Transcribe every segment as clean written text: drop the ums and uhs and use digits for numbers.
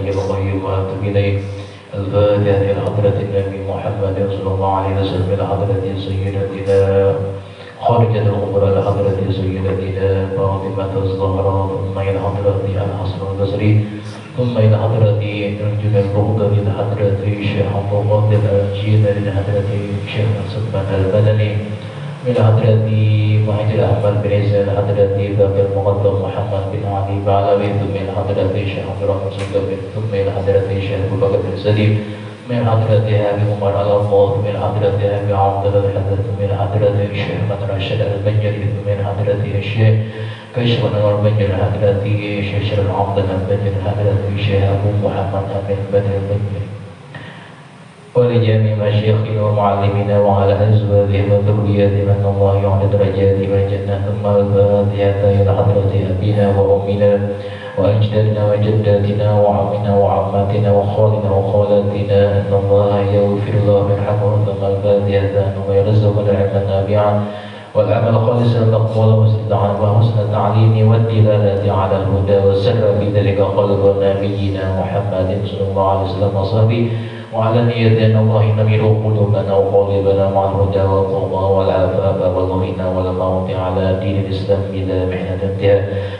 حي القيوم وأتوب إليك. الفاتحة إلى حضرة النبي محمد صلى الله عليه وسلم، إلى حضرة سيدتنا خارجة الغبرة، إلى حضرة سيدتنا فاطمة الزهراء، ثم إلى حضرة الحسن البصري، ثم إلى حضرة نجم البغداد، إلى حضرة الشيخ عبد القادر الجيلاني، إلى حضرة الشيخ سلمان المدني، إلى حضرة مهاجر أحمد بن عيسى، إلى حضرة باب المقدم محمد بن علي بعلوي، ثم إلى حضرة الشيخ عبد الرحمن السلمي، ثم إلى حضرة الشيخ أبو بكر بن سليم، من حضرة أبي عمر الألفاظ، من حضرة أبي عبد الله الحدث، من حضرة الشيخ من رشد البنجري، من حضرة الشيخ كشف نور بنجر، حضرة الشيخ شرف عبد الله البنجري، حضرة الشيخ أبو محمد أمين بدر البنجري، ولجميع مشايخنا ومعلمينا وعلى أزواجهم وذرياتهم أن الله يعلي درجاتهم الجنة. ثم الفاتحة إلى حضرة أبينا وأمنا وأجدادنا وجداتنا وعمنا وعماتنا وخالنا وخالاتنا أن الله يغفر الله ويرحمهم. ثم الفاتحة أن الله يرزقنا العلم النافعا والعمل خالصا مقبولا واستدعاء وحسن التعليم والدلالة على الهدى، وسر بذلك قلب نبينا محمد صلى الله عليه وسلم وصحبه، وعلى نية أن الله ينمر قلوبنا وقالبنا مع الهدى والتقى والعفاف والغنى والموت على دين الإسلام بلا محنة انتهى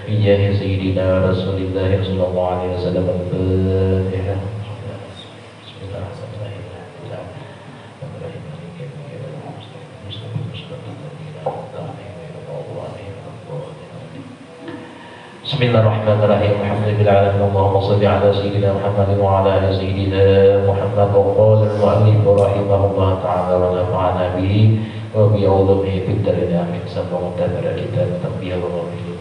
بجاه سيدنا رسول الله صلى الله عليه وسلم. الفاتحة. Bismillahirrahmanirrahim. Alhamdulillahirabbil alamin. Allahumma shalli ala sayyidina Muhammad wa ala ali sayyidina Muhammad. Wa qala al-mu'allif rahimahullah ta'ala wa nafa'ana bihi wa bi ulumihi fid darin amin. Sabaqat pada kitab Taqiyah wa Ghafir.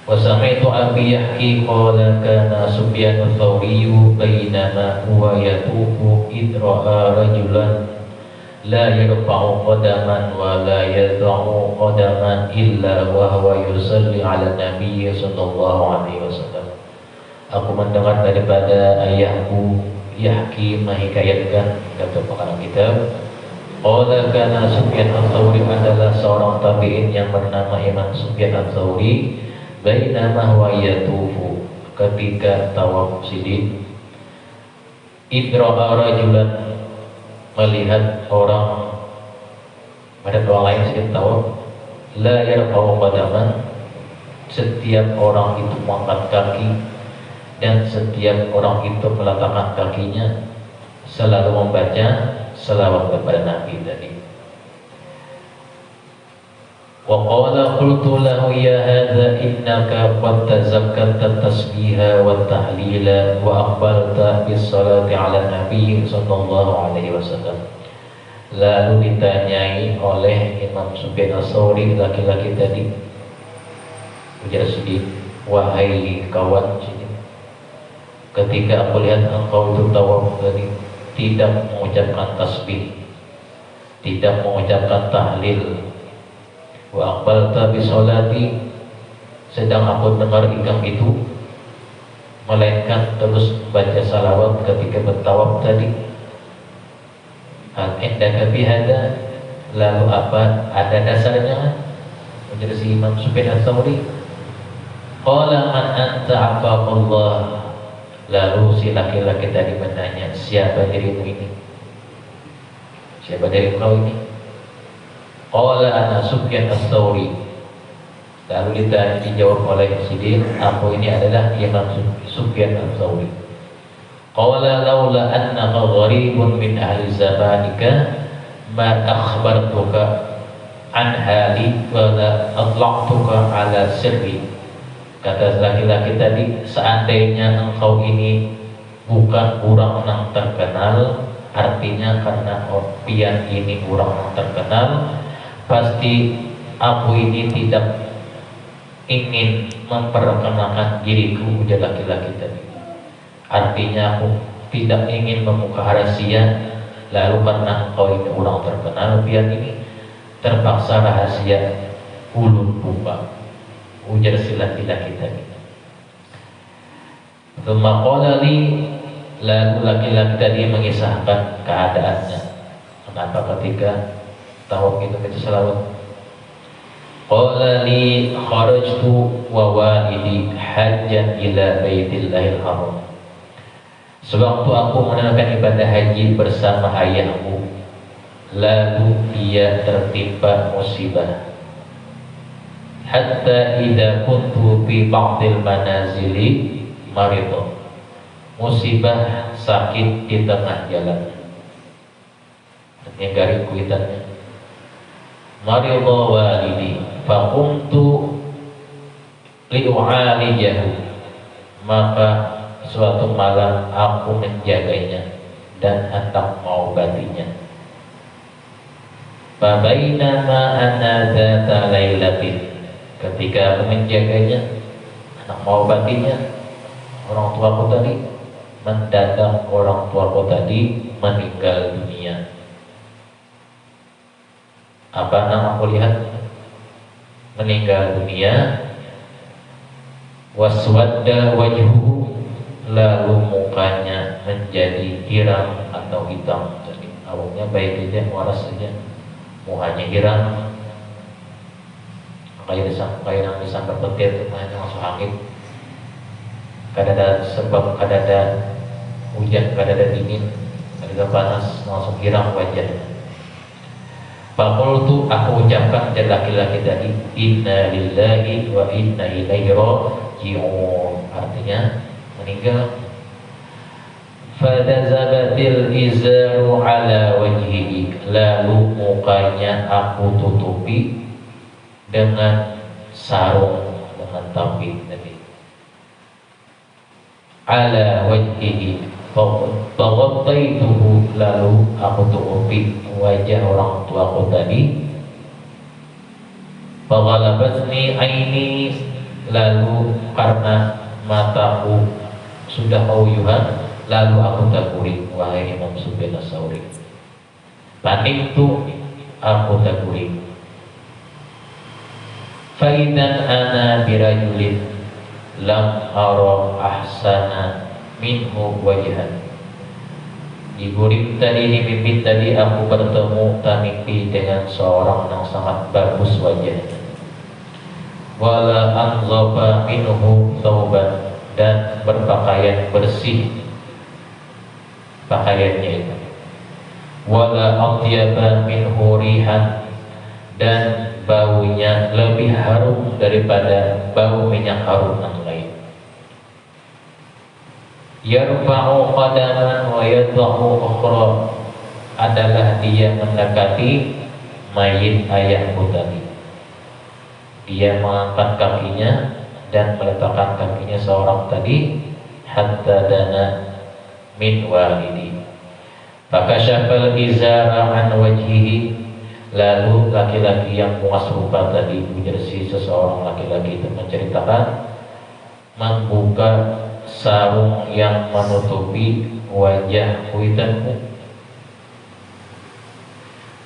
Wa sami'tu abi yahki qala kana Sufyan ats-Tsauri bainama huwa yatufu idra'a rajulan la yarfa'u qadaman wa la yadh'u qadaman illa wa huwa yusalli ala nabiy sallallahu alaihi wasallam. Aku mendengar daripada ayahku Yahki menghikayatkan, kata pengarang kitab, qala kana Sufyan ats-Tsauri adalah seorang tabi'in yang bernama Imam Sufyan ats-Tsauri, bainama huwa yatufu, ketika tawaf sidin, idra'a rajulan, melihat orang, pada doa lain sedikit tawaf, la yarfa'u qadaman, setiap orang itu mengangkat kaki dan setiap orang itu meletakkan kakinya selalu membaca selawat kepada Nabi tadi. Wa qala qultu lahu ya hadza innaka qad tazakkarta tasbiha wa tahlila wa aqbalta bis salati ala nabi sallallahu alaihi wasallam. Lalu ditanyai oleh Imam Sufyan ats-Tsauri, laki-laki tadi, ujar sedih, wahai kawan sini, ketika aku lihat engkau itu tawaf tadi tidak mengucapkan tasbih, tidak mengucapkan tahlil, wa aqbalta bi sholati, sedang aku dengar ikam itu, melainkan terus membaca salawat ketika bertawaf tadi. Hal indaka bi hada, lalu apa ada dasarnya? Ujar si Imam Sufyan ats-Tsauri, qala man anta afaqallah, lalu si laki-laki tadi bertanya, siapa dirimu ini? Siapa diri kau ini? Qala ana Sufyan ats-Tsauri, lalu dijawab oleh Sidin, aku ini adalah Imam Sufyan ats-Tsauri. Qala laula annaka gharibun min ahli zamanika ma akhbartuka an hali wa la atlaqtuka ala sirri. Kata laki-laki tadi, seandainya engkau ini bukan orang yang terkenal, artinya karena pian ini orang yang terkenal, pasti aku ini tidak ingin memperkenalkan diriku, ujar laki-laki tadi. Artinya aku tidak ingin membuka rahasia, lalu karena engkau ini orang terkenal, pian ini terpaksa rahasia ulun buka, ujar si laki-laki tadi. Tsumma qala li, lalu laki-laki tadi mengisahkan keadaannya, kenapa ketika tawaf itu baca salawat. Qala li kharajtu wa walidi hajjan ila baitillahil haram. Sewaktu aku menunaikan ibadah haji bersama ayahku, lalu dia tertimpa musibah. Hatta idza kuntu fi ba'dil manazili marido. Musibah sakit di tengah jalan. Ini garis kuitannya. Marido walidi faqumtu li'u'alijahu. Maka suatu malam aku menjaganya dan hendak mengobatinya. Fabainama ana dzata lailatin, ketika aku menjaganya, hendak mengobatinya, orang tuaku tadi mendadak orang tuaku tadi meninggal dunia. Apa yang aku lihat? Meninggal dunia. Waswadda wajhuhu, lalu mukanya menjadi hiram atau hitam. Jadi awalnya baik saja, waras saja, mukanya hiram, kayak yang disambar petir, mukanya langsung angin. Kadada sebab kadada hujan, kadada dingin, kadada panas, langsung hiram wajahnya. Faqultu, aku ucapkan dari laki-laki tadi, inna lillahi wa inna ilaihi raji'un, artinya meninggal. Fadazabatil izaru ala wajhihi, lalu mukanya aku tutupi dengan sarung, dengan tapik tadi. Ala wajhihi faghattaituhu, lalu aku tutupi wajah orang tuaku tadi. Faghalabatni aini, lalu karena mataku sudah auyuhan, lalu aku takuri. Wahai Imam Sufyan Ats-Tsauri, panik tu aku takuri. Faidan ana birajulin lam ara ahsana minhu wajhan. Di burim tadi, di mimpi tadi aku bertemu tanimpi dengan seorang yang sangat bagus wajahnya. Wala anzaba minhu thawban, dan berpakaian bersih pakaiannya itu. Wala atyaba minhu rihan, dan baunya lebih harum daripada bau minyak harum yang lain. Yarfa'u qadaman wa yadha'u ukhra, adalah dia mendekati mayit ayahku tadi. Dia mengangkat kakinya dan meletakkan kakinya seorang tadi. Hatta dana min walidi fakashafal izara an wajhihi, lalu laki-laki yang muas rupa tadi, menjersey seseorang laki-laki itu menceritakan, membuka sarung yang menutupi wajah kuitanku.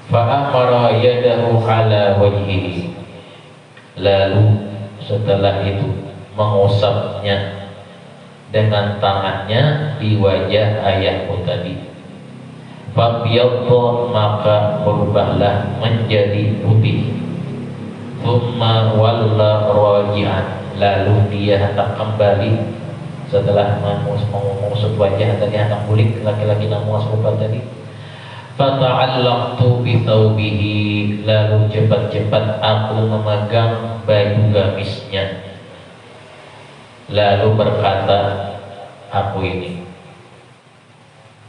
Fa'amara yadahu ala wajhihi, lalu setelah itu mengusapnya dengan tangannya di wajah ayahku tadi. Fabiyadha, maka berubahlah menjadi putih. Thumma walla raji'an, lalu dia hendak kembali setelah mengusap wajah tadi, hendak balik laki-laki yang muas rupa tadi. Fata'allaqtu bi thawbihi, lalu cepat-cepat aku memegang baju gamisnya. Lalu berkata aku ini,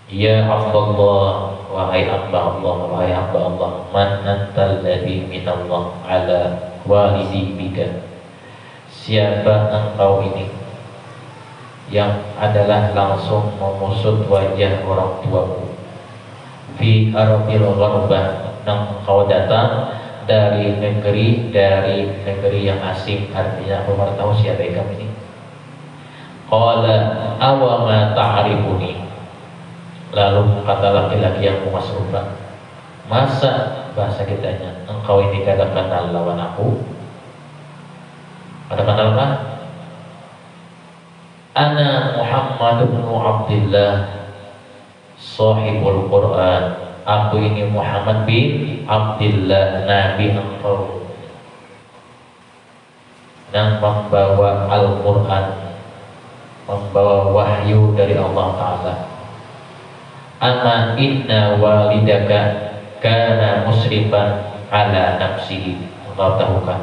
ya Abdullah, wahai hamba Allah, wahai hamba Allah, man antal ladzi minallah ala walidi bika, siapa engkau ini yang adalah langsung memusut wajah orang tuaku. Fi ardil gharbah, yang engkau datang dari negeri yang asing, artinya aku baru tahu siapa kamu ini. Qala awa ma ta'rifuni, lalu kata laki-laki yang muas rupa, masa, bahasa kitanya, engkau ini kada kenal lawan aku? Kada kenal kan? Ana Muhammad bin Abdullah sahibul Quran, aku ini Muhammad bin Abdullah, nabi engkau. dan membawa Al-Quran, membawa wahyu dari Allah Ta'ala. Ama inna walidaka kana musrifan ala nafsihi. Engkau tahukan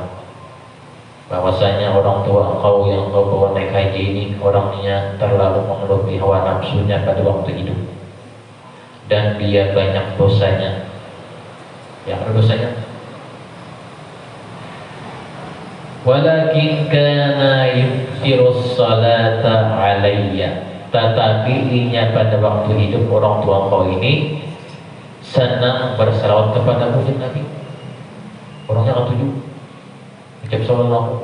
bahwasanya orang tua engkau yang engkau bawa naik haji ini orangnya terlalu memenuhi hawa nafsunya pada waktu hidup, dan dia banyak dosanya. Yang ada dosanya. Walakin kana yuksirus salata alayya, tetapi inya pada waktu hidup orang tua engkau ini senang berselawat kepada Nabi. Orangnya akan tujuh ucap salawat aku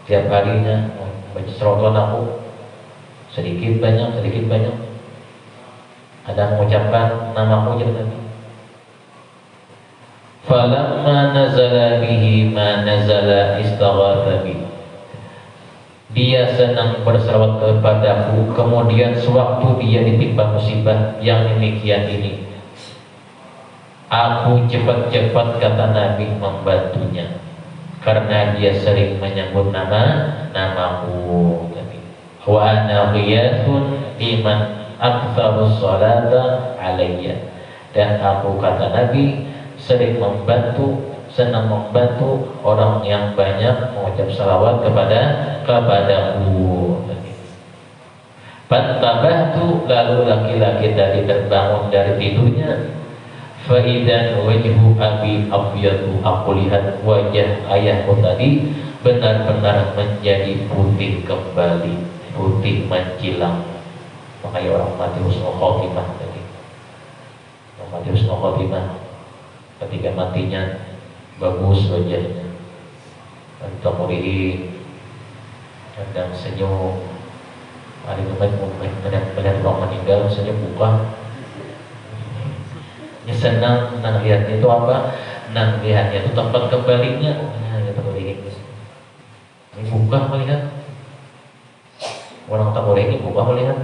tiap harinya, baca salawat aku sedikit banyak ada mengucapkan namaku jadi Nabi. Falamma nazala bihi ma nazala istaghatha bi, dia senang berselawat kepadaku, kemudian sewaktu dia ditimpa musibah yang demikian ini, aku cepat-cepat, kata Nabi, membantunya karena dia sering menyebut namaku. Wa ana ghiyathun liman aktharus salata alayya, dan aku, kata Nabi, sering senang membantu orang yang banyak mengucap salawat kepadaku. Fantabahtu, lalu laki-laki tadi terbangun dari tidurnya. Faidan wajhu abi abyadu, aku lihat wajah ayahku tadi benar-benar menjadi putih kembali, putih menjilang. Makanya orang mati husnul khotimah tadi. Orang mati husnul khotimah ketika matinya bagus wajahnya, antamurihi, dan senyum. Hari melihat orang meninggal senyum buka. Ini senang, lihatnya itu apa? Lihatnya itu tempat kembalinya. Ini buka melihat. Orang tamurihi buka melihat.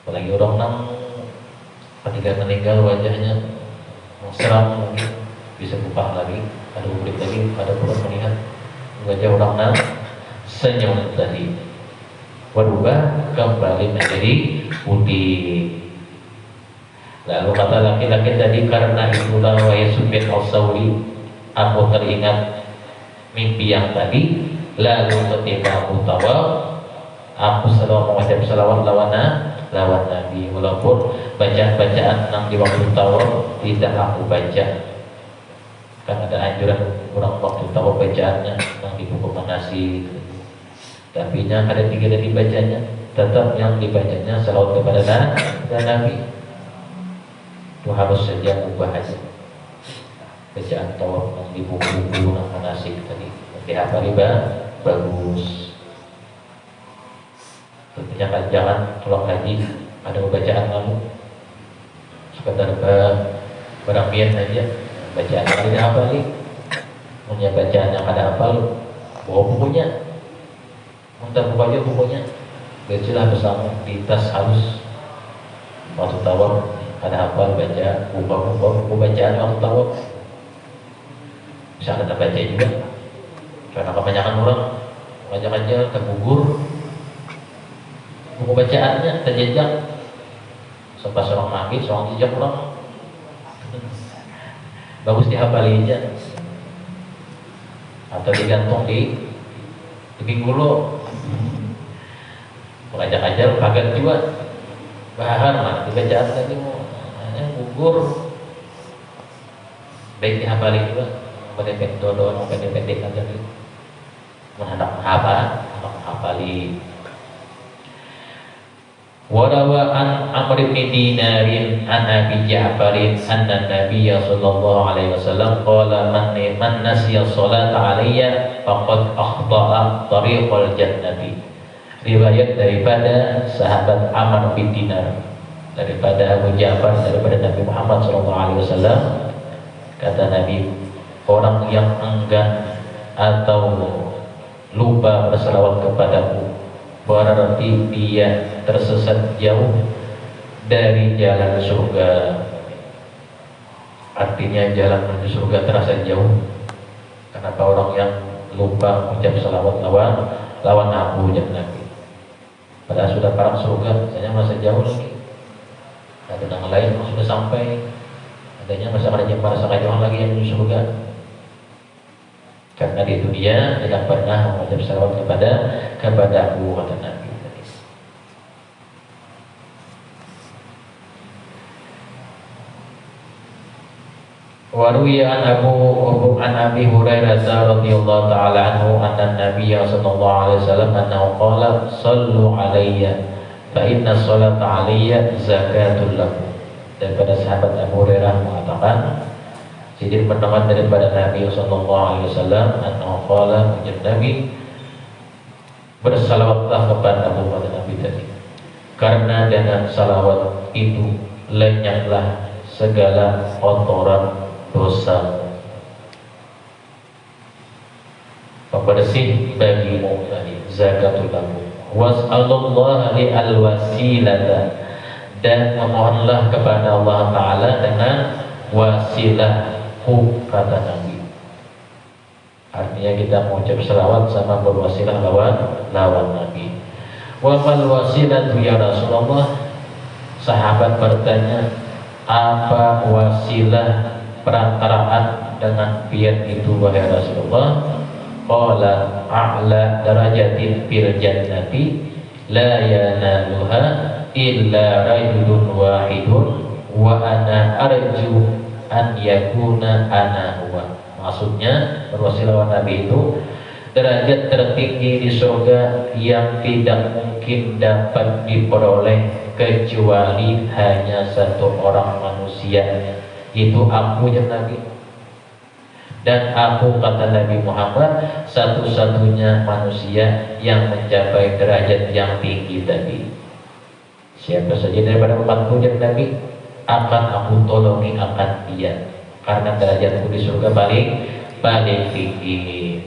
Apalagi orang ketika meninggal wajahnya seram, mungkin bisa buka lagi, ada ubrik lagi, ada pula melihat wajah orang senyum tadi berubah kembali menjadi putih. Lalu kata laki-laki tadi, karena itulah wahai Sufyan al-Thawri, aku teringat mimpi yang tadi. Lalu ketika aku tawaf, aku selalu mengucap salawat lawan Nabi, walaupun bacaan-bacaan di waktu tawaf tidak aku baca, kan ada anjuran kurang waktu tawaf bacaannya yang di buku manasik, tapi yang ada 3 yang dibacanya, tetap yang dibacanya salawat kepada Nabi. Itu harus saja ubah aja bacaan tawaf yang di buku manasik tadi, dihafal bagus. Tentunya kan jangan kalau haji ada bacaan lalu sekedar berambian saja, bacaan yang tidak hafal, punya bacaan yang ada hafal, bawa bukunya, minta buka aja bukunya, bacalah bersama di tas halus waktu tawaf, ada hafal baca, buku bacaan waktu tawaf bisa kita baca juga, karena kebanyakan orang ngajak aja tergugur buku bacaannya terjejak, sempat seorang mati, seorang jejak orang bagus dihafali aja, atau digantung di pinggul, mengajak aja kaget juga, bahar mana dibacaan tadi mau gugur, baik dihafali juga, pendek dodo, pendek aja nih, menghadap hafali. Warawa an Amr bin Dinarin an Abi Ja'farin anna Nabiyya sallallahu alaihi wasallam qala man nasiya salata alayya faqad akhta'a tariqal jannati. Riwayat daripada sahabat Amr bin Dinar, daripada Abu Ja'far, daripada Nabi Muhammad sallallahu alaihi wasallam, kata Nabi, orang yang enggan atau lupa berselawat kepadaku berarti dia tersesat jauh dari jalan surga. Artinya jalan menuju surga terasa jauh. Kenapa orang yang lupa mengucap salawat lawan aku ucap Nabi. Padahal sudah parang surga, misalnya masa jauh lagi. Ada yang lain yang sudah sampai, adanya masa kajauhan lagi yang menuju surga. Karena di dunia tidak pernah mengucap salawat kepada aku, kata Nabi. Waruya an Abi Hurairah radhiyallahu taala anhu anna Nabiy sallallahu alaihi wasallam annahu qala sallu alayya fa inna salata alayya zakatul lakum. Daripada sahabat Abu Hurairah mengatakan, jadi pendapat daripada Nabi sallallahu alaihi wasallam annahu qala, ujar Nabi, bersalawatlah kepada Abu Nabi tadi, karena dengan salawat itu lenyaplah segala kotoran dosa, pembersih bagimu tadi, zakatul lakum. Was'alullaha li al-wasilata, dan memohonlah kepada Allah Ta'ala dengan wasilahku, kata Nabi. Artinya kita mengucap selawat sama berwasilah lawan Nabi. Wa mal wasilatu ya Rasulullah? Sahabat bertanya, apa wasilah perantaraan dengan pian itu wahai Rasulullah? Qala a'la darajatin fil jannati la yanaluha illa rajulun wahidun wa ana arju an yakuna ana huwa. Maksudnya berwasilah Nabi itu derajat tertinggi di surga yang tidak mungkin dapat diperoleh kecuali hanya satu orang manusia, itu aku ya Nabi. Dan aku, kata Nabi Muhammad, satu-satunya manusia yang mencapai derajat yang tinggi tadi. Siapa saja daripada umatku ya Nabi, akan aku tolongi akan dia, karena derajatku di surga paling tinggi.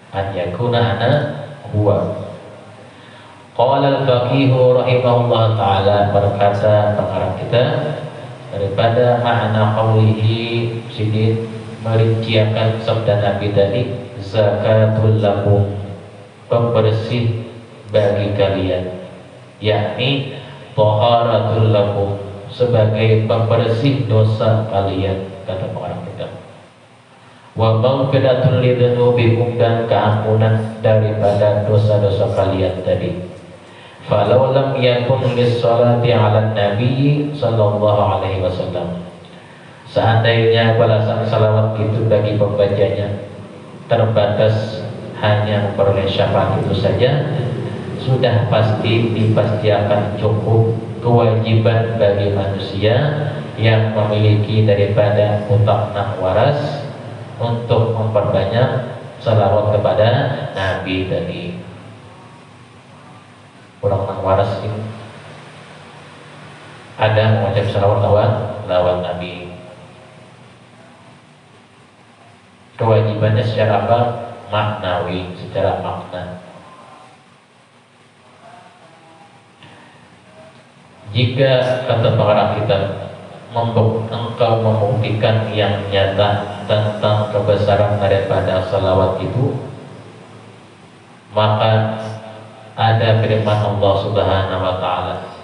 An yakuna ana huwa. Qala al-faqih rahimahullah ta'ala, berkata pengarang kita, daripada makna qaulihi sidin merinciakan sabda Nabi tadi, zakatul lakum, pembersih bagi kalian, yakni taharatul lakum, sebagai pembersih dosa kalian, kata pengarang kita. Wa maghfiratul lidzunubikum, dan keampunan daripada dosa-dosa kalian tadi. Falau lam yakun lis-salati 'alan nabi sallallahu alaihi wasallam, seandainya balasan salawat itu bagi pembacanya terbatas hanya memperoleh syafaat itu saja, sudah pasti akan cukup kewajiban bagi manusia yang memiliki daripada hutang waras untuk memperbanyak salawat kepada Nabi tadi. Orang waras ini ada mengucap salawat lawan Nabi. Kewajibannya secara apa? Maknawi, secara makna. Jika kata pengarang kitab engkau membuktikan yang nyata tentang kebesaran daripada salawat itu, maka ada firman Allah Subhanahu wa taala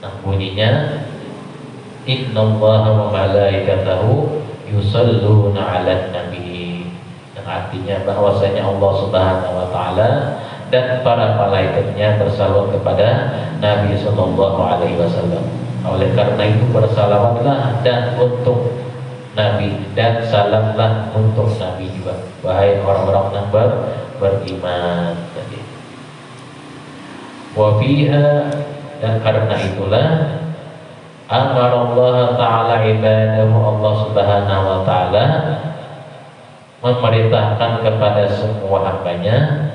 yang bunyinya, innallaha wa malaikatahu yusalluna 'alan nabi, yang artinya bahwasanya Allah Subhanahu wa taala dan para malaikatnya bersalawat kepada Nabi sallallahu alaihi wasallam. Oleh karena itu bersalawatlah dan untuk Nabi, dan salamlah untuk Nabi juga, wahai orang-orang yang beriman tadi. Wa fiha, dan karena itulah amara Allah Ta'ala ibadahu, Allah Subhanahu wa Ta'ala memerintahkan kepada semua hambanya,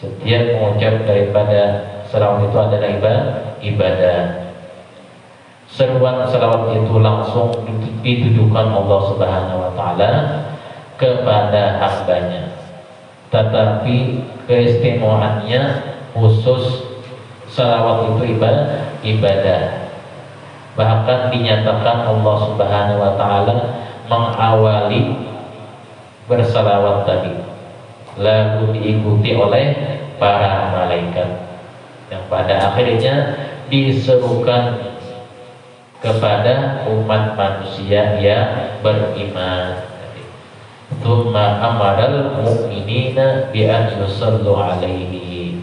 setiap mengucap daripada salawat itu adalah ibadah. Seruan salawat itu langsung ditujukan Allah Subhanahu wa Ta'ala kepada hambanya, tetapi keistimewaannya khusus salawat itu ibadah. Bahkan dinyatakan Allah Subhanahu wa Ta'ala mengawali bersalawat tadi, lalu diikuti oleh para malaikat yang pada akhirnya diserukan kepada umat manusia yang beriman. Tsumma amaral mu'minina bi an yusallu alaihi.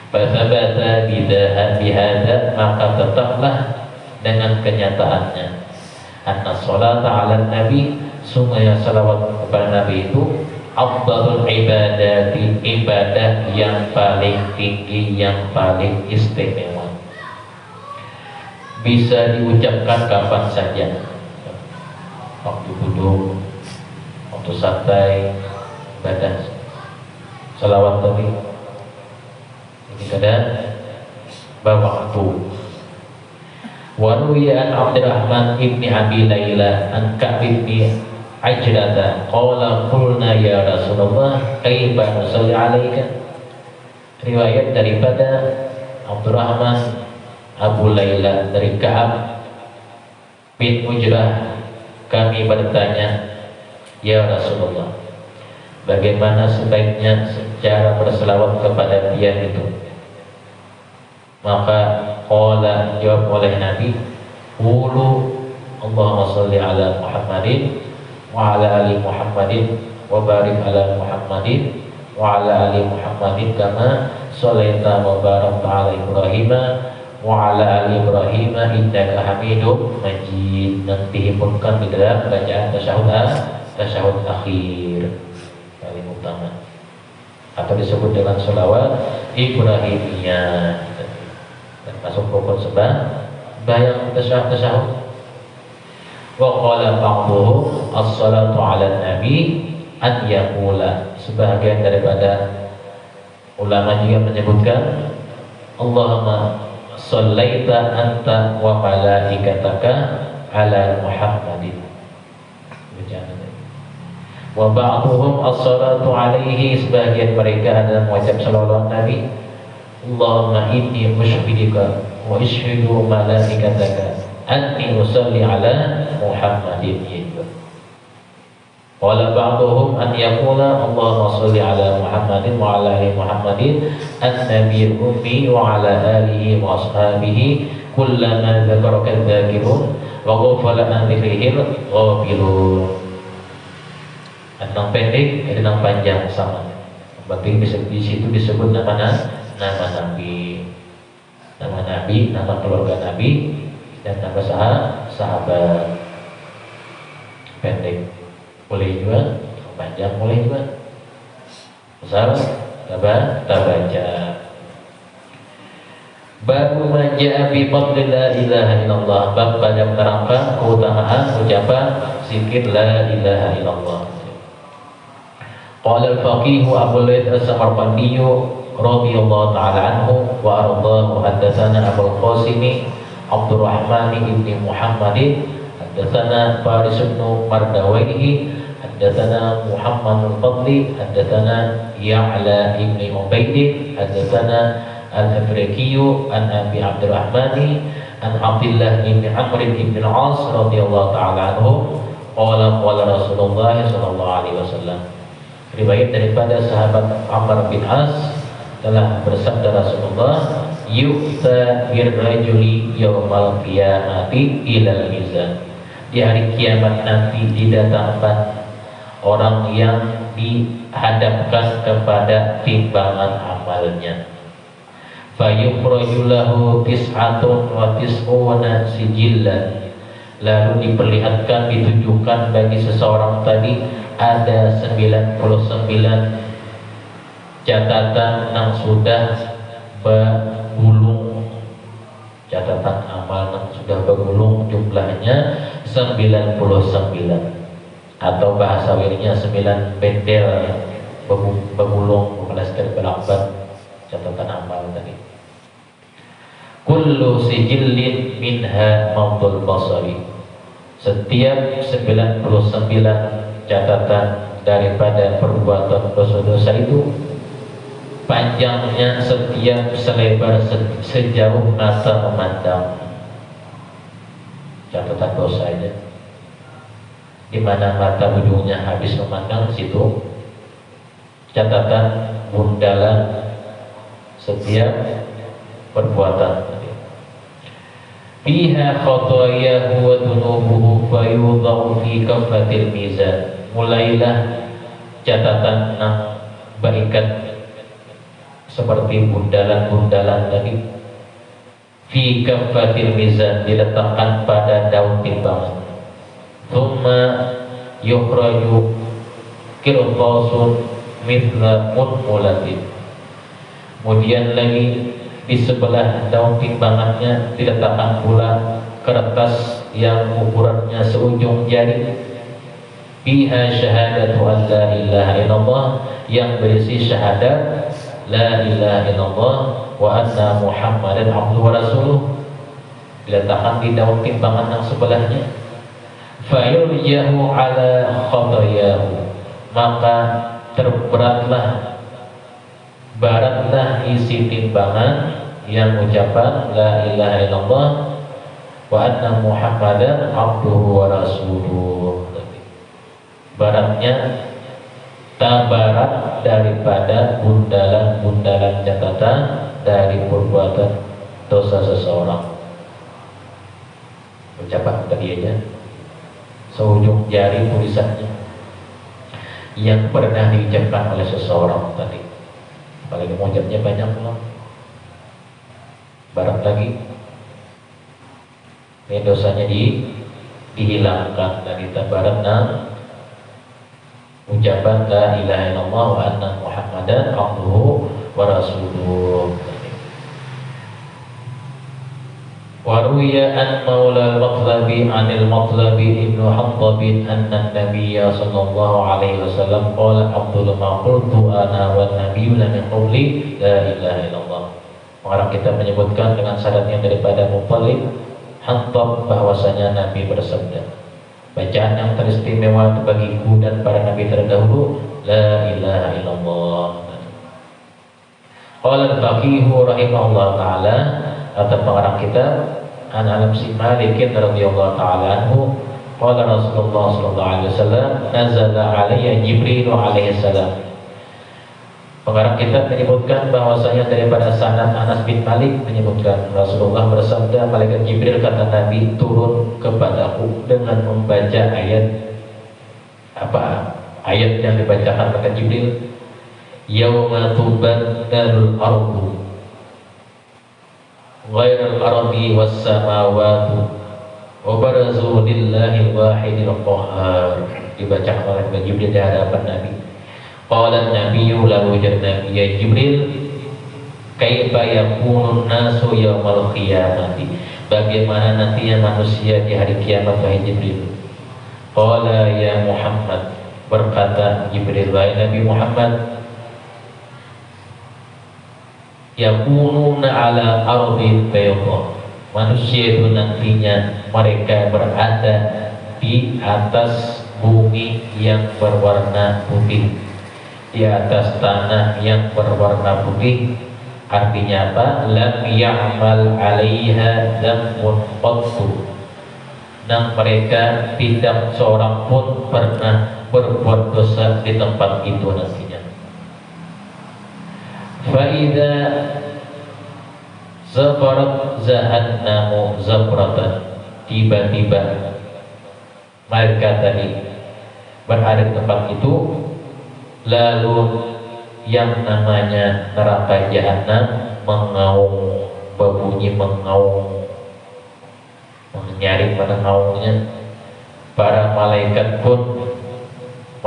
Fathabata bihadza, maka tetaplah dengan kenyataannya anna sholata ala nabi, sungguhnya salawat kepada nabi itu afdalul ibadati, ibadah yang paling tinggi, yang paling istimewa, bisa diucapkan kapan saja, waktu duduk, waktu santai, ibadah salawat tadi ini kadang waktu. Wa ruwiya an Abdurrahman ibni Abi Layla an Ka'b ibni Ajrata qala qulna ya Rasulullah kaifa nusalli alaika. Riwayat daripada Abdurrahman Abu Layla dari Ka'ab bin Ujrah, kami bertanya, ya Rasulullah, bagaimana sebaiknya cara berselawat kepada dia itu? Maka qala, jawab oleh Nabi, qulu Allahumma sholli ala Muhammadin wa ala ali Muhammadin wa barik ala Muhammadin wa ala ali Muhammadin kama shallaita wa barakta ala Ibrahim wa ala ali Ibrahim innaka Hamidum Majid. Dan dihimpunkan di dalam bacaan tasyahud akhir paling utama, atau disebut dengan sholawat Ibrahimiyah, termasuk pokok sembahyang tasyahud. Wa qala ba'dhum as-salatu 'ala nabi an yaqula, sebagian daripada ulama juga menyebutkan Allahumma shallaita anta wa malaikataka 'ala Muhammadin. Wa ba'dhum as-salatu 'alaihi, sebagian mereka adalah mengucap salawat Nabi Allahumma inni ushhidika wa ushhidu malaikataka anni usalli ala Muhammadin. Wala ba'dhum an yaqula Allahumma sholli ala Muhammadin wa ala ali Muhammadin an-nabiyil ummi wa ala alihi wa ashabihi kullama dzakaraka dzakirun wa ghafala an dzikrihil ghafilun. Yang pendek dan yang panjang sama. Berarti di situ disebut nama Nabi, nama keluarga Nabi, dan nama sahabat. Pendek boleh juga, panjang boleh juga. Besar, kita baca. Babu maja'a bi fadli la ilaha illallah, bab pada menerangkan keutamaan ucapan zikir la ilaha illallah. Qala al-faqih Abu Laith as-Samarqandi radhiyallahu ta'ala anhu wa ardhahu, haddatsana Abu al-Qasim Abdurrahman ibni Muhammadin, haddatsana Faris bin Mardawaihi, haddatsana Muhammad al-Fadli, haddatsana Ya'la ibni Ubaid, haddatsana al-Afriqi an Abi Abdurrahman an Abdullah ibn Amr ibn al-As radhiyallahu ta'ala anhu qala Rasulullah sallallahu alaihi wasallam. Riwayat daripada sahabat Amr bin As, telah bersabda Rasulullah, yu'ta birrajuli yawmal qiyamati ilal mizan, di hari kiamat nanti didatangkan orang yang dihadapkan kepada timbangan amalnya. Fayukhraju lahu tis'atun wa tis'una sijillan, lalu diperlihatkan, ditunjukkan bagi seseorang tadi ada 99 catatan yang sudah bergulung, catatan amal yang sudah bergulung, jumlahnya 99, atau bahasa wirinya 9 bendel yang bergulung memelaskan belakang catatan amal tadi. Kullu sijillin minha mawdul basari, setiap 99 catatan daripada perbuatan dosa-dosa itu panjangnya setiap selebar sejauh mata memandang. Catatan dosa aja di mana mata ujungnya habis memandang situ catatan bundalan setiap perbuatan. Fiha khatayahu wa dunubuhu fayudha'u fi kaffatil mizan. Mulailah catatan baikan seperti bundalan-bundalan tadi fi kaffatil mizan, diletakkan pada daun timbangan. Thumma yukhraju qirtasun mithla munmulatin. Kemudian lagi di sebelah daun timbangannya diletakkan pula kertas yang ukurannya seujung jari. Fiha syahadatu an la ilaha illallah, yang berisi syahadat la ilaha illallah wa anna muhammadan abduhu wa rasuluh, diletakkan di daun timbangan yang sebelahnya. Fayurjahu ala khatayahu, maka terberatlah baratlah isi timbangan yang ucapan la ilaha illallah wa anna muhammadan abduhu wa rasuluh. Baratnya tabarat daripada bundalan-bundalan catatan dari perbuatan dosa seseorang. Ucapan tadi aja seujung jari tulisannya yang pernah diucapkan oleh seseorang tadi. Apalagi mengucapnya banyak loh. Barat lagi, ini dosanya dihilangkan dari tabarat ucapan la ilaha illallah wa anna muhammadan abduhu wa rasuluh. Waruya an maula al-Matlabi anil Matlabi ibnu Hattabin anna nabiyya sallallahu alaihi wasallam qala abdul ma qultu ana wa nabiyyu lam yaquli la ilaha illallah. Orang kita menyebutkan dengan syaratnya daripada Muttalib Hattab bahwasanya Nabi bersabda, bacaan yang teristimewa bagiku dan para nabi terdahulu la ilaha illallah. Qala al-Faqih rahimahullah taala, kata pengarang kita an Anas bin Malik radhiyallahu taala anhu, qala Rasulullah sallallahu alaihi wasallam nazala alayya Jibril alaihi salam. Pengarang kita menyebutkan bahwasanya daripada sanad Anas bin Malik menyebutkan Rasulullah bersabda, malaikat Jibril kata Nabi turun kepadaku dengan membaca ayat ayat yang dibacakan malaikat Jibril, yauma tubaddalul ardu ghairal ardi was samawati wa barazu lillahi wahidil qahhar, dibacakan oleh malaikat Jibril di hadapan Nabi. Qala an-nabiyyu lahu jannah ya Jibril kaifa yakunun nasu yaumal qiyamati, bagaimana nantinya manusia di hari kiamat wahai Jibril. Qala ya Muhammad, berkata Jibril wahai Nabi Muhammad, yakununa ala ardi bayda, manusia itu nantinya mereka berada di atas bumi yang berwarna putih, di atas tanah yang berwarna putih. Artinya apa? Lam ya'mal 'alaiha dzambun qattu, dan mereka tidak seorang pun pernah berbuat dosa di tempat itu nantinya. Fa idza zafarat zahannamu zabratan, tiba-tiba mereka tadi berada di tempat itu, lalu yang namanya neraka jahanam mengaung, berbunyi mengaung, menyaring pada ngaungnya. Para malaikat pun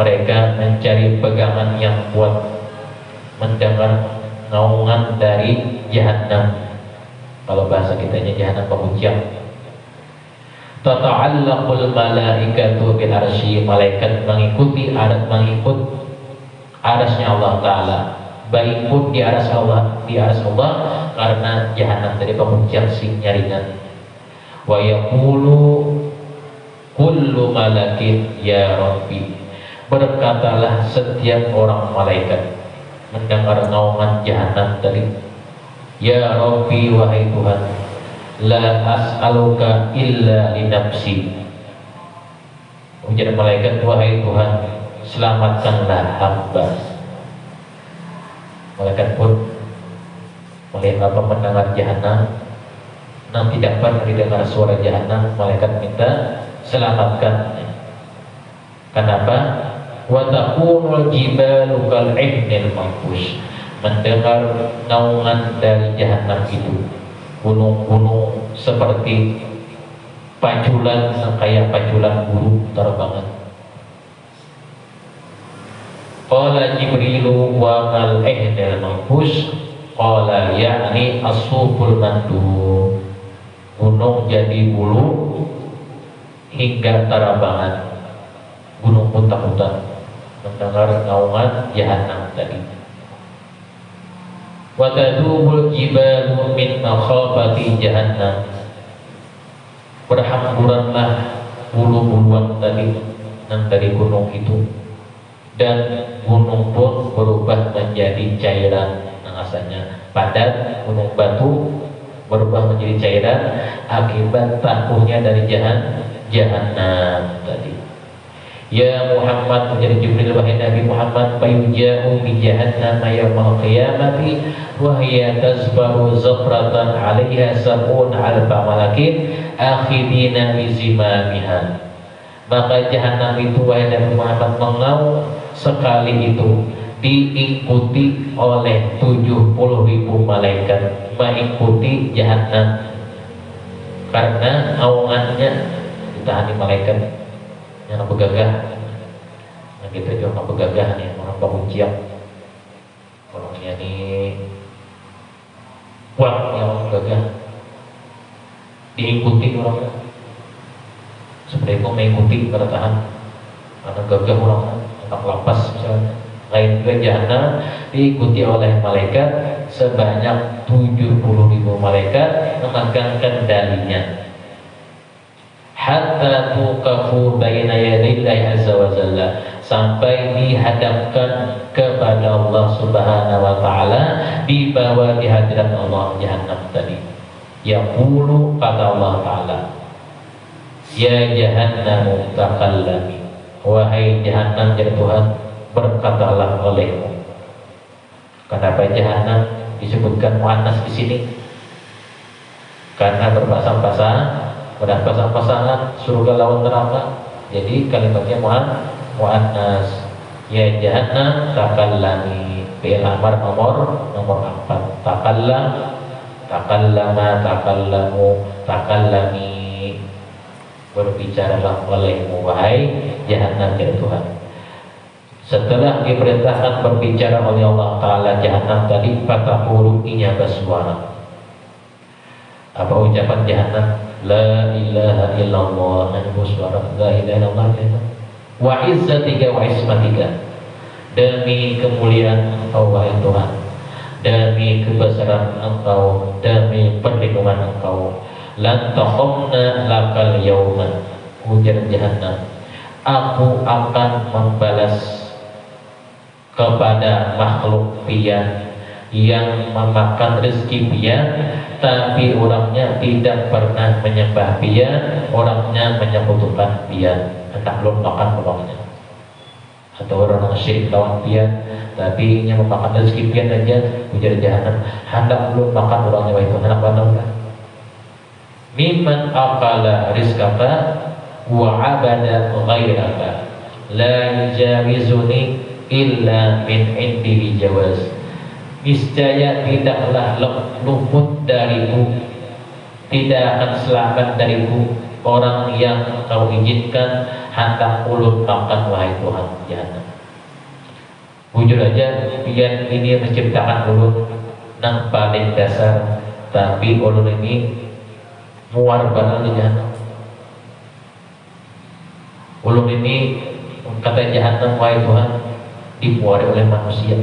mereka mencari pegangan yang kuat mendengar naungan dari jahanam. Kalau bahasa kitanya jahanam pemujang. Tata'allaqul malaikatu bil arsy, malaikat mengikuti mengikut arasnya Allah Ta'ala, baikpun di aras Allah, karena jahanam dari pemujang sing nyaringan. Wa yaqulu kullu malakin ya Rabbi, berkatalah setiap orang malaikat mendengar naungan jahanam tadi, ya Rabbi wahai Tuhan, la as'aluka illa li nafsi, Ujar malaikat, wahai Tuhan, selamatkanlah hamba. Malaikat pun melihat mendengar jahanam, tidak pernah didengar suara jahanam. Malaikat minta selamatkan. Kenapa? Wa takunul jibalu kal ihnil manfush. Mendengar naungan dari jahanam itu, gunung-gunung seperti paculan, kayak paculan burung terbangan. Qala Jibrilu wa mal ihnil manfush. Qala ya'ni as-suful mandu. Gunung jadi bulu hingga terabangan. Gunung pun takutan mendengar naungan jahanam tadi. Wa tadubul jibalu min makhafati jahannam. Berhamburanlah bulu-buluan tadi dari gunung itu, dan gunung pun berubah menjadi cairan. Asalnya padat, gunung batu berubah menjadi cairan akibat takuhnya dari jahanam tadi. Ya Muhammad, menjadi Jibril, wahai Nabi Muhammad, fayuja'u bi jahannam yaumal qiyamati wa hiya tasbaru zafratan 'alaiha sab'un alfa malakin akhidina bi zimamiha. Maka jahanam itu, wahai Nabi Muhammad, mengaum sekali itu diikuti oleh 70.000 malaikat mengikuti jahanam, karena naungannya ditahani malaikat yang begagah. Nah gitu juga orang begagah nih, orang bahunciak, orangnya nih kuat, yang gagah diikuti orangnya seperti itu, mengikuti bertahan karena gagah orang, anak lapas misalnya. Lain juga jahanam diikuti oleh malaikat sebanyak 70.000 malaikat memegang kendalinya. Hatta tuqafu baina yadillahi azza wa jalla, sampai dihadapkan kepada Allah Subhanahu wa taala, dibawa di hadirat Allah jahanam tadi. Yaqulu, kata Allah taala, ya jahannam takallami, wahai jahanam, ya Tuhan, berkatalah olehmu. Kenapa jahanam disebutkan muannas di sini? Karena berpasang-pasangan surga lawan neraka. Jadi kalimatnya muannas. Ya jahannam takallami, fi'il amar nomor 4. Takallam, takallama, takallamu, takallami. Berbicaralah olehmu, wahai jahanam, ya Tuhan. Setelah diperintahkan berbicara oleh Allah Ta'ala jahanam tadi, fataqulu, ia bersuara. Apa ucapan jahanam? La ilaha illallah, hanya bersuara la ilaha illallah. Wa izzatika wa ismatika, demi kemuliaan Engkau wahai Tuhan, demi kebesaran Engkau, demi perlindungan Engkau, lan taqamna lakal yawman, ujar jahanam, aku akan membalas kepada makhluk pian yang memakan rezeki pian, tapi orangnya tidak pernah menyembah pian, orangnya menyekutukan pian, entah belum makan orangnya, atau orang syirik lawan pian, tapi yang memakan rezeki pian aja, ujar jahanam, hendak belum makan orangnya, itu hendak bandel. Mimman akala rizqaka wa abada ghairaka la yujawizuni illa min indihi jawaz. Niscaya tidaklah luput dariku, tidak akan selamat dariku orang yang Kau izinkan hendak ulun makan, wahai Tuhan jahanam. Jujur aja, pian ini menciptakan ulun nang paling dasar, tapi ulun ini muar banget di jahanam. Ulun ini, kata jahanam, wahai Tuhan, dimuari oleh manusia,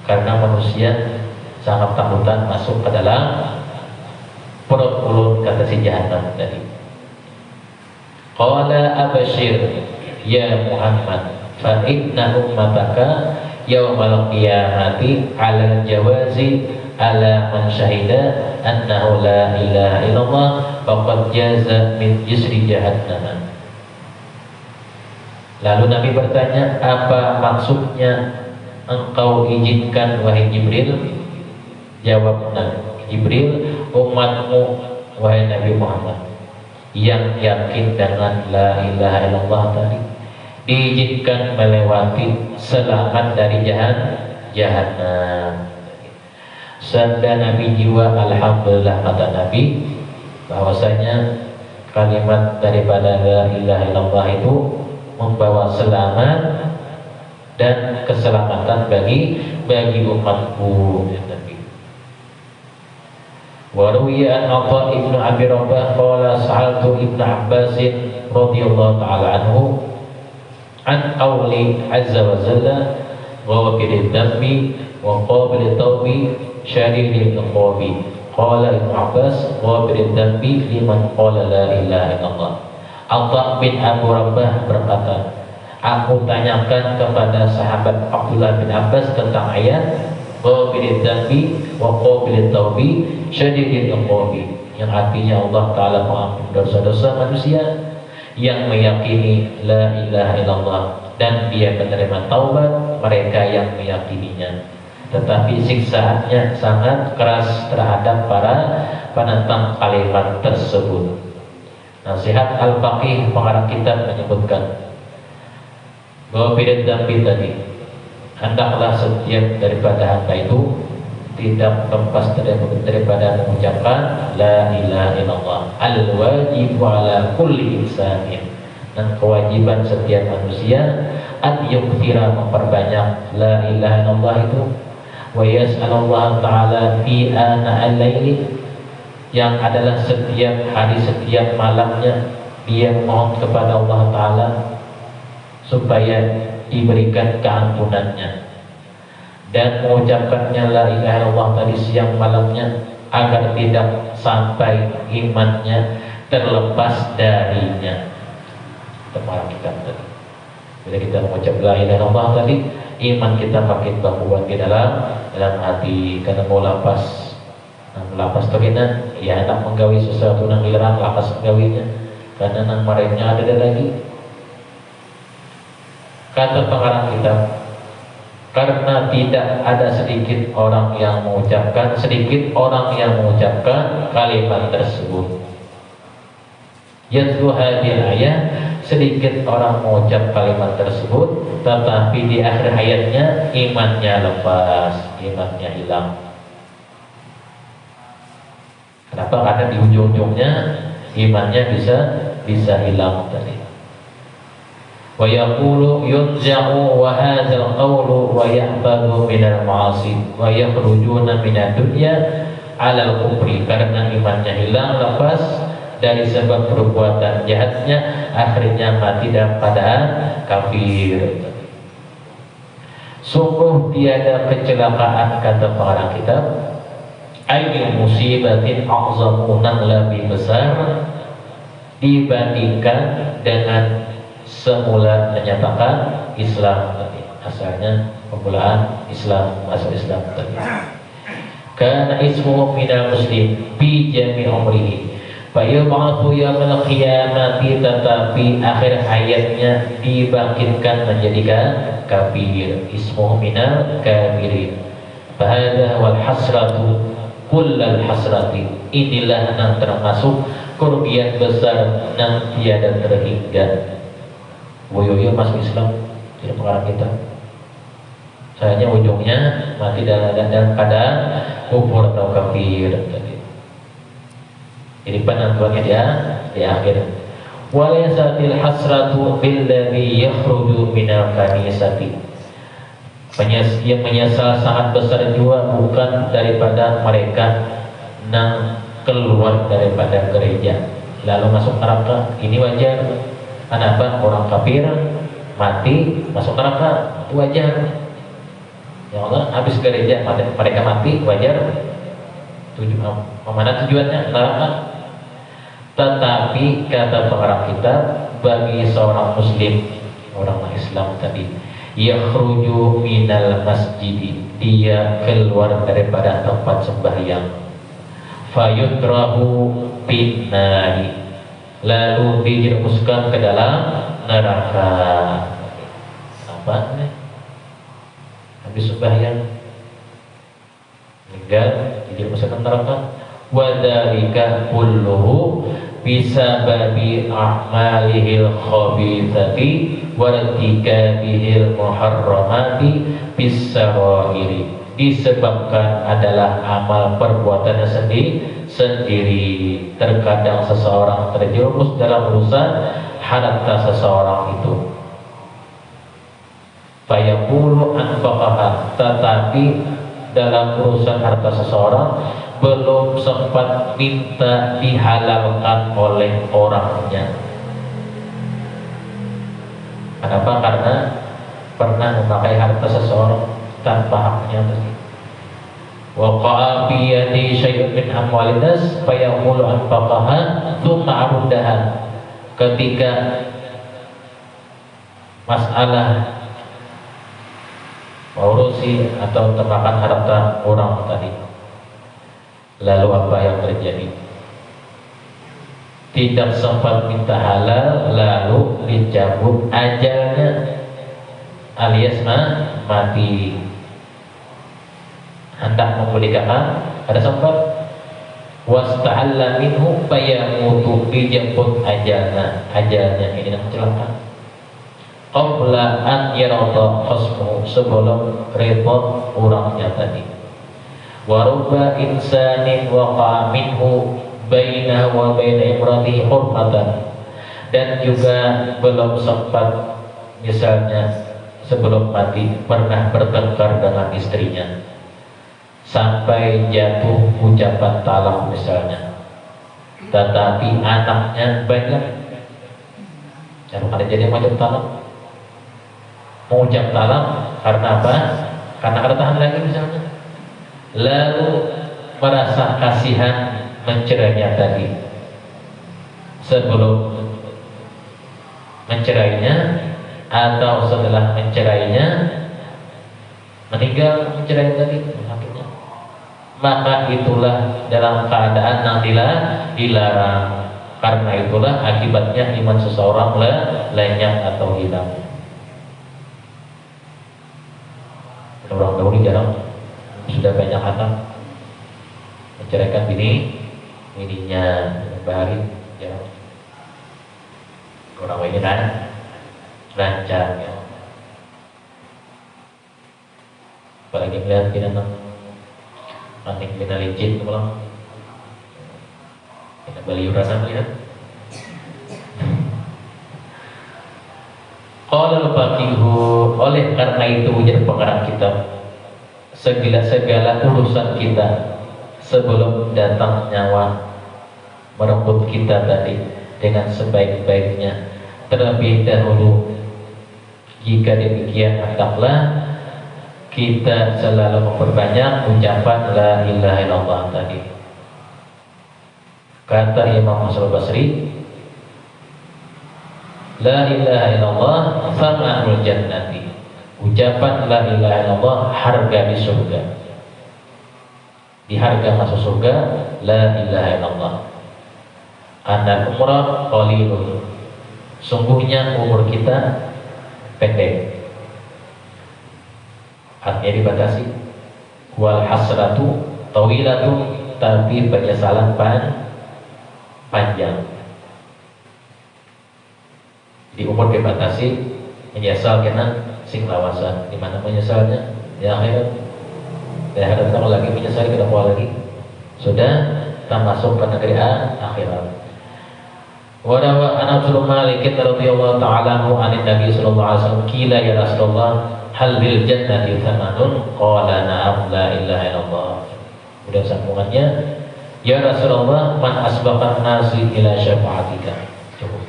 karena manusia sangat takutan masuk ke dalam perut ulun, kata si jahanam tadi. Qala abashir ya Muhammad, fa inna ummataka yawmal qiyamati ala jawazi ala man syahida annahu la ilaha illallah faqad jaza min jisri jahannam. Lalu Nabi bertanya, apa maksudnya engkau izinkan wahai Jibril? Jawab Jibril, umatmu wahai Nabi Muhammad yang yakin dengan la ilaha illallah tadi diizinkan melewati selamat dari jahanam. Sabda Nabi jiwa, alhamdulillah, kata Nabi, bahwasanya kalimat daripada la ilaha illallah itu membawa selamat dan keselamatan bagi umatku. Wa ruwiya an Atha ibnu Abi Rabah qala sa'altu Ibnu Abbas radhiyallahu ta'ala anhu an qawli azza wa jalla ghafiril dhanbi wa qabil tawbi syadidil iqabi. Qala Ibnu Abbas ghafiril dhanbi liman qala la ilaha illallah. Atha bin Abu Rabah berkata, aku tanyakan kepada sahabat Abdullah bin Abbas tentang ayat ghafiril dhanbi wa qabil tawbi syadidil iqabi, yang artinya Allah Ta'ala mengampuni dosa-dosa manusia yang meyakini la ilaha illallah dan dia menerima taubat mereka yang meyakininya, tetapi siksaannya sangat keras terhadap para penentang kalimat tersebut. Nasihat Al-Faqih pengarang kitab menyebutkan bahwa ghafiril dhanbi tadi, hendaklah setiap daripada hamba itu tidak lepas daripada mengucapkan la ilaha illallah, al-wajibu ala kulli insanin, dan kewajiban setiap manusia an yukthira, memperbanyak la ilaha illallah itu, wa yas'alullah ta'ala fi ana al-laili, yang adalah setiap hari setiap malamnya dia mohon kepada Allah Ta'ala supaya diberikan keampunannya, dan mengucapkannya la ilaha illallah tadi siang malamnya agar tidak sampai imannya terlepas darinya. Teman kita tadi, bila kita mengucap la ilaha illallah tadi, iman kita makin kuat di dalam hati, karena mau lapas torinan ya hendak menggawi sesuatu nang dilarang lapas menggawinya, karena nang marahnya ada lagi. Kata pengarang kitab, karena tidak ada sedikit orang yang mengucapkan kalimat tersebut. Yatlu hadil ayat, sedikit orang mengucap kalimat tersebut, tetapi di akhir hayatnya imannya lepas, imannya hilang. Kenapa? Karena di ujung-ujungnya imannya bisa hilang tadi. Wa yaqulu yunza'u wa hadzal qawlu wa yahbadu minal ma'asi wa yakhrujuna minad dunya 'alal kufri, karena imannya hilang lepas dari sebab perbuatan jahatnya, akhirnya mati dalam keadaan kafir. Sungguh tiada kecelakaan, kata pengarang kitab, ayyu musibatin a'zamu, yang lebih besar dibandingkan dengan semula menyatakan Islam tadi. Asalnya permulaan Islam, masuk Islam tadi. Karena ismuhu minal muslim bi jami umrihi fa yub'atsu yaumil qiyamati, tetapi akhir hayatnya dibangkitkan menjadi kafir. Ismuhu minal kafirin. Fa hadha wal hasratu kullal hasrati, inilah yang termasuk kerugian besar yang tiada terhingga. Woyoyo masuk Islam, jadi pengarang kita. Sayangnya ujungnya mati dalam keadaan kufur atau kafir tadi. Jadi penentuannya dia di akhir. Walaysatil hasratu billadzi yakhruju minal kanisati. Yang menyesal sangat besar juga bukan daripada mereka yang keluar daripada gereja lalu masuk neraka. Ini wajar. Kenapa? Orang kafir mati masuk neraka, itu wajar. Ya Allah, habis gereja mereka mati, wajar. Mana tujuannya? Neraka. Tetapi kata pengarang kita, bagi seorang muslim, orang Islam tadi, yakhruju minal masjid, dia keluar daripada tempat sembahyang, fayudrahu bin nari, lalu dijerumuskan ke dalam neraka. Apa nih? Habis sembahyang meninggal jadi masuk neraka. Wadzalika kulluhu bisababi a'malihil khabithati wartikabihil muharramati bisarairi, disebabkan adalah amal perbuatannya sendiri. Terkadang seseorang terjerumus dalam urusan harta seseorang itu, fayaqulu anfaqaha, tetapi dalam urusan harta seseorang belum sempat minta dihalalkan oleh orangnya. Kenapa? Karena pernah memakai harta seseorang tanpa haknya tadi. Waqa'a fi yadi syai'un min amwalin nas fayaqulu anfaqaha tsumma aruddaha. Ketika masalah mengurusi atau termakan harta orang tadi, lalu apa yang terjadi? Tidak sempat minta halal, lalu dicabut ajalnya alias mati. Hendak memerdekakan, ada sempat wasta'alla minhu fayamutu, dijemput ajalnya ini yang celaka. Qabla an yarada khasmuhu, sebelum repot orangnya tadi. Wa rubba insanin waqa'a minhu bainahu wa baina imratihi hurmatan, dan juga belum sempat misalnya sebelum mati pernah bertengkar dengan istrinya sampai jatuh ucapan talak misalnya, tetapi anaknya banyak. Jangan ada jadi macam talak, mengucap talak karena apa? Karena ada tahan lagi misalnya, lalu merasa kasihan mencerainya tadi. Sebelum mencerainya atau setelah mencerainya, meninggal mencerai tadi akhirnya, maka itulah dalam keadaan yang dilarang. Karena itulah akibatnya iman seseorang lenyap atau hilang. Orang dahulu jarang, sudah banyak anak menceraikan bininya bahari jarang. Orang ini kan lancar ya. Apalagi melihat kita manik bina licin pulang, kita baliuran melihat. Qala al-faqihu, oleh karena itu ujar pengarang kitab, segala urusan kita sebelum datang nyawa merenggut kita tadi dengan sebaik-baiknya, terlebih dahulu jika demikian hendaklah kita selalu memperbanyak ucapan la ilaha illallah tadi. Kata Imam Hasan Basri, la ilaha illallah thamanul jannati, ucapan la ilaha illallah harga di surga. Di harga masuk surga la ilaha illallah. Anal umrah qalilun, sungguhnya umur kita pendek, artinya dibatasi. Wal hasratu tawilatun, tapi penyesalan panjang. Di umur dibatasi, menyesal kena sing lawasan. Di mana menyesalnya? Di akhirat. Di akhirat kita lagi menyesal, kita mau lagi. Sudah kita masuk ke negeri akhirat. Wa rawa Anas bin Malik radhiyallahu ta'ala anhu an Nabi sallallahu alaihi wasallam, qila ya Rasulullah hal bil jannati thamanun, qala na'am la ilaha illallah. Kemudian sambungannya, ya Rasulullah man asbaqan nasi ila syafa'atika. Cukup.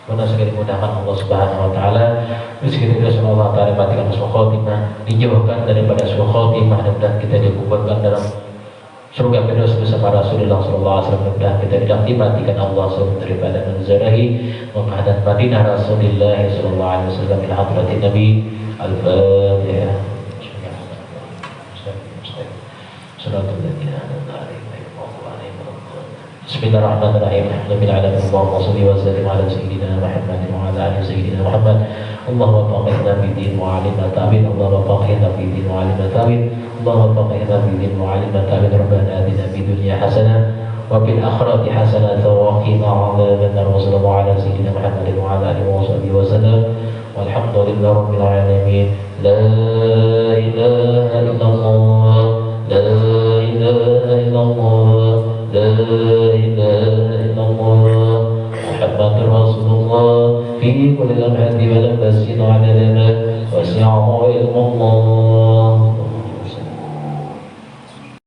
Karena segera dimudahkan Allah Subhanahu wa taala, rezeki Rasulullah taala matikan suul khotimah, dijauhkan daripada suul khotimah, dan kita dikumpulkan dalam surga firdaus bersama Rasulullah sallallahu alaihi wasallam, dan kita tidak dimatikan Allah subhanahu daripada menzarahi menghadat Madinah Rasulullah sallallahu alaihi wasallam ila hadratin Nabi. Al-Fatihah. Bismillahirrahmanirrahim. Bismillahirrahmanirrahim. Alhamdulillahirabbil alamin. Allahumma shalli wa sallim ala sayyidina Muhammad wa ala ali sayyidina Muhammad. Allahumma faqihna fid din wa 'allimna ta'wil. Allahumma faqihna fid din wa 'allimna ta'wil. Allahumma faqihna fid din wa 'allimna ta'wil. Rabbana atina fid dunya hasanah wa fil akhirati hasanah wa qina 'adzabannar. Wa sallallahu ala sayyidina Muhammad wa ala alihi wa sahbihi wa sallam. Walhamdulillahi rabbil alamin. La ilaha illallah. La ilaha illallah. La ilaha illallah. Muhammadur Rasulullah fi kulli lamhatin wa lamhatin 'adada ma wasi'ahu ilmullah.